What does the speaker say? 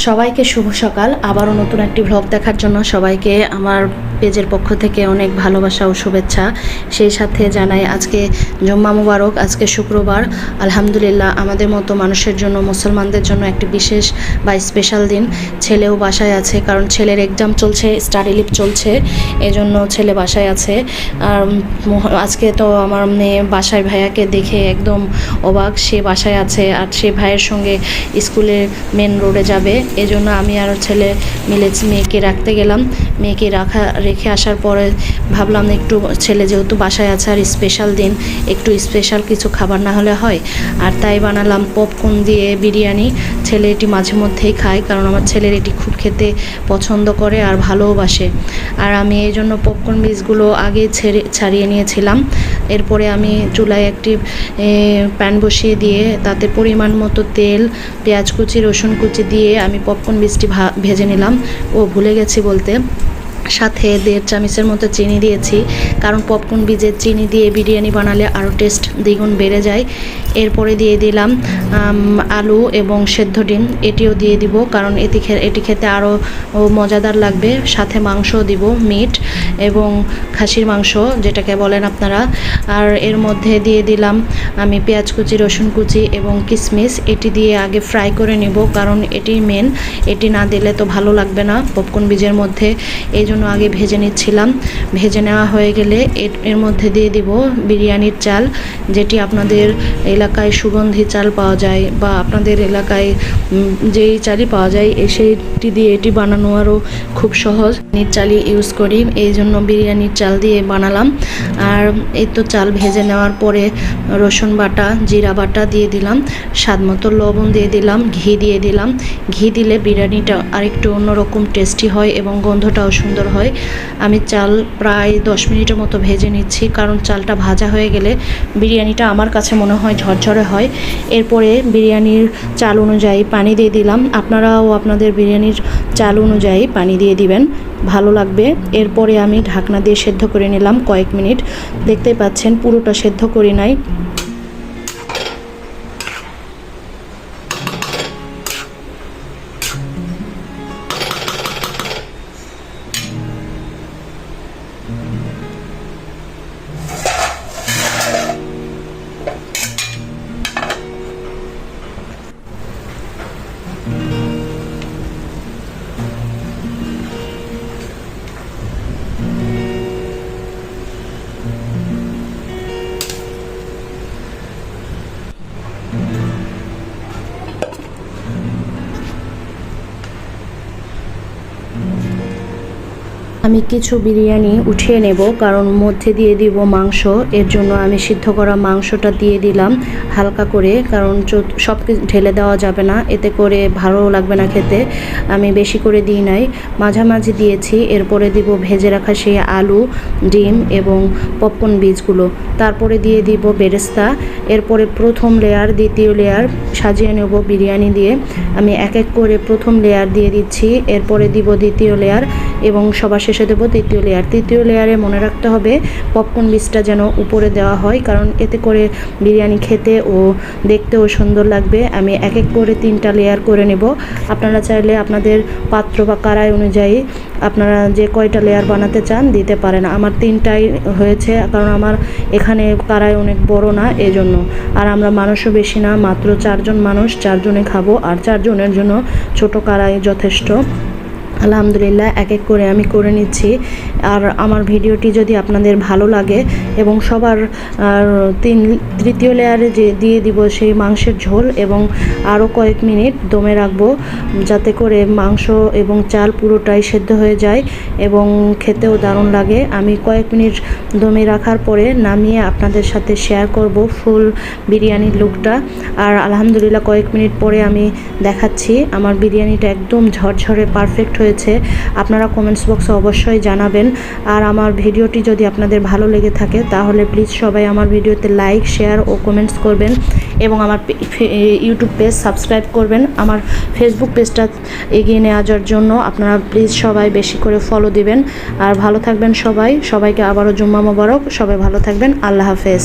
সবাইকে শুভ সকাল। আবারও নতুন একটি ভ্লগ দেখার জন্য সবাইকে আমার পেজের পক্ষ থেকে অনেক ভালোবাসা ও শুভেচ্ছা। সেই সাথে জানাই আজকে জুম্মা মুবারক। আজকে শুক্রবার, আলহামদুলিল্লাহ আমাদের মতো মানুষের জন্য, মুসলমানদের জন্য একটি বিশেষ বা স্পেশাল দিন। ছেলেও বাসায় আছে, কারণ ছেলের এক্সাম চলছে, স্টাডি লিভ চলছে, এজন্য ছেলে বাসায় আছে। আর আজকে তো আমার মেয়ে বাসায় ভাইয়াকে দেখে একদম অবাক, সে বাসায় আছে আর সে ভাইয়ের সঙ্গে স্কুলে মেন রোডে যাবে। এজন্য আমি আর ছেলে মিলে মেয়েকে রাখতে গেলাম। মেয়েকে রেখে আসার পরে ভাবলাম একটু, ছেলে যেহেতু বাসায় আছে আর স্পেশাল দিন, একটু স্পেশাল কিছু খাবার না হলে হয়। আর তাই বানালাম পপকর্ন দিয়ে বিরিয়ানি। ছেলে এটি মাঝে মধ্যেই খায়, কারণ আমার ছেলের এটি খুব খেতে পছন্দ করে আর ভালোবাসে। আর আমি এই জন্য পপকর্ন বীজগুলো আগে ছাড়িয়ে নিয়েছিলাম। এরপরে আমি চুলায় একটি প্যান বসিয়ে দিয়ে তাতে পরিমাণ মতো তেল, পেঁয়াজ কুচি, রসুন কুচি দিয়ে আমি পপকর্ন বীজটি ভেজে নিলাম। ভুলে গেছি বলতে, সাথে 1.5 চামচের মতো চিনি দিয়েছি, কারণ পপকর্ন বীজের চিনি দিয়ে বিরিয়ানি বানালে আরও টেস্ট দ্বিগুণ বেড়ে যায়। এরপরে দিয়ে দিলাম আলু এবং সেদ্ধ ডিম, এটিও দিয়ে দিব, কারণ এটি খেতে আরও মজাদার লাগবে। সাথে মাংসও দিব, মিট এবং খাসির মাংস যেটাকে বলেন আপনারা। আর এর মধ্যে দিয়ে দিলাম আমি পেঁয়াজ কুচি, রসুন কুচি এবং কিশমিশ। এটি দিয়ে আগে ফ্রাই করে নেব, কারণ এটি মেন, এটি না দিলে তো ভালো লাগবে না পপকর্ন বীজের মধ্যে। এই জন্য আগে ভেজে নিচ্ছিলাম। ভেজে নেওয়া হয়ে গেলে এর মধ্যে দিয়ে দিব বিরিয়ানির চাল, যেটি আপনাদের এলাকায় সুগন্ধি চাল পাওয়া যায় বা আপনাদের এলাকায় যেই চালই পাওয়া যায়, সেইটি দিয়ে এটি বানানো আরও খুব সহজ। চালই ইউজ করি, এই জন্য বিরিয়ানির চাল দিয়ে বানালাম। আর এই তো চাল ভেজে নেওয়ার পরে রসুন বাটা, জিরা বাটা দিয়ে দিলাম, স্বাদ মতো লবণ দিয়ে দিলাম, ঘি দিয়ে দিলাম। ঘি দিলে বিরিয়ানিটা আরেকটু অন্যরকম টেস্টি হয় এবং গন্ধটাও সুন্দর হয়। আমি চাল প্রায় 10 মিনিটের মতো ভেজে নিচ্ছি, কারণ চালটা ভাজা হয়ে গেলে বিরিয়ানিটা আমার কাছে মনে হয় ঝরঝরে হয়। এরপরে বিরিয়ানির চাল অনুযায়ী পানি দিয়ে দিলাম। আপনারাও আপনাদের বিরিয়ানির চাল অনুযায়ী পানি দিয়ে দিবেন, ভালো লাগবে। এরপরে আমি ঢাকনা দিয়ে সেদ্ধ করে নিলাম কয়েক মিনিট। দেখতেই পাচ্ছেন পুরোটা সেদ্ধ করি নাই। আমি কিছু বিরিয়ানি উঠিয়ে নেব, কারণ মধ্যে দিয়ে দিব মাংস। এর জন্য আমি সিদ্ধ করা মাংসটা দিয়ে দিলাম হালকা করে, কারণ সব কিছু ঢেলে দেওয়া যাবে না, এতে করে ভালো লাগবে না খেতে। আমি বেশি করে দিই নাই, মাঝামাঝি দিয়েছি। এরপরে দিব ভেজে রাখা সেই আলু, ডিম এবং পপকর্ন বীজগুলো। তারপরে দিয়ে দিব বেরেস্তা। এরপরে প্রথম লেয়ার, দ্বিতীয় লেয়ার সাজিয়ে নেব বিরিয়ানি দিয়ে। আমি এক এক করে প্রথম লেয়ার দিয়ে দিচ্ছি, এরপরে দিব দ্বিতীয় লেয়ার এবং সবার শেষে দেবো তৃতীয় লেয়ার। তৃতীয় লেয়ারে মনে রাখতে হবে পপকর্ন বীজটা যেন উপরে দেওয়া হয়, কারণ এতে করে বিরিয়ানি খেতে ও দেখতেও সুন্দর লাগবে। আমি এক এক করে 3টা লেয়ার করে নেব। আপনারা চাইলে আপনাদের পাত্র বা কড়াই অনুযায়ী আপনারা যে কয়টা লেয়ার বানাতে চান দিতে পারেন। আমার 3টাই হয়েছে, কারণ আমার এখানে কড়াই অনেক বড় না, এজন্য। আর আমরা মানুষও বেশি না, মাত্র 4 জন মানুষ, 4 জনে খাবো, আর 4 জনের জন্য ছোট কড়াই যথেষ্ট। আলহামদুলিল্লাহ এক এক করে আমি করে নিচ্ছি। আর আমার ভিডিওটি যদি আপনাদের ভালো লাগে এবং সবার তৃতীয় লেয়ারে যে দিয়ে দিব সেই মাংসের ঝোল এবং আরও কয়েক মিনিট দমে রাখবো, যাতে করে মাংস এবং চাল পুরোটাই সেদ্ধ হয়ে যায় এবং খেতেও দারুণ লাগে। আমি কয়েক মিনিট দমে রাখার পরে নামিয়ে আপনাদের সাথে শেয়ার করব ফুল বিরিয়ানির লুকটা। আর আলহামদুলিল্লাহ কয়েক মিনিট পরে আমি দেখাচ্ছি আমার বিরিয়ানিটা একদম ঝরঝরে পারফেক্ট হয়েছে। আপনারা কমেন্টস বক্সে অবশ্যই জানাবেন। আর আমার ভিডিওটি যদি আপনাদের ভালো লেগে থাকে তাহলে প্লিজ সবাই আমার ভিডিওতে লাইক, শেয়ার ও কমেন্টস করবেন এবং আমার ইউটিউব পেজ সাবস্ক্রাইব করবেন। আমার ফেসবুক পেজটা এগিয়ে নিয়ে যাওয়ার জন্য আপনারা প্লিজ সবাই বেশি করে ফলো দিবেন। আর ভালো থাকবেন সবাই। সবাইকে আবারও জুম্মা মোবারক। সবাই ভালো থাকবেন। আল্লাহ হাফেজ।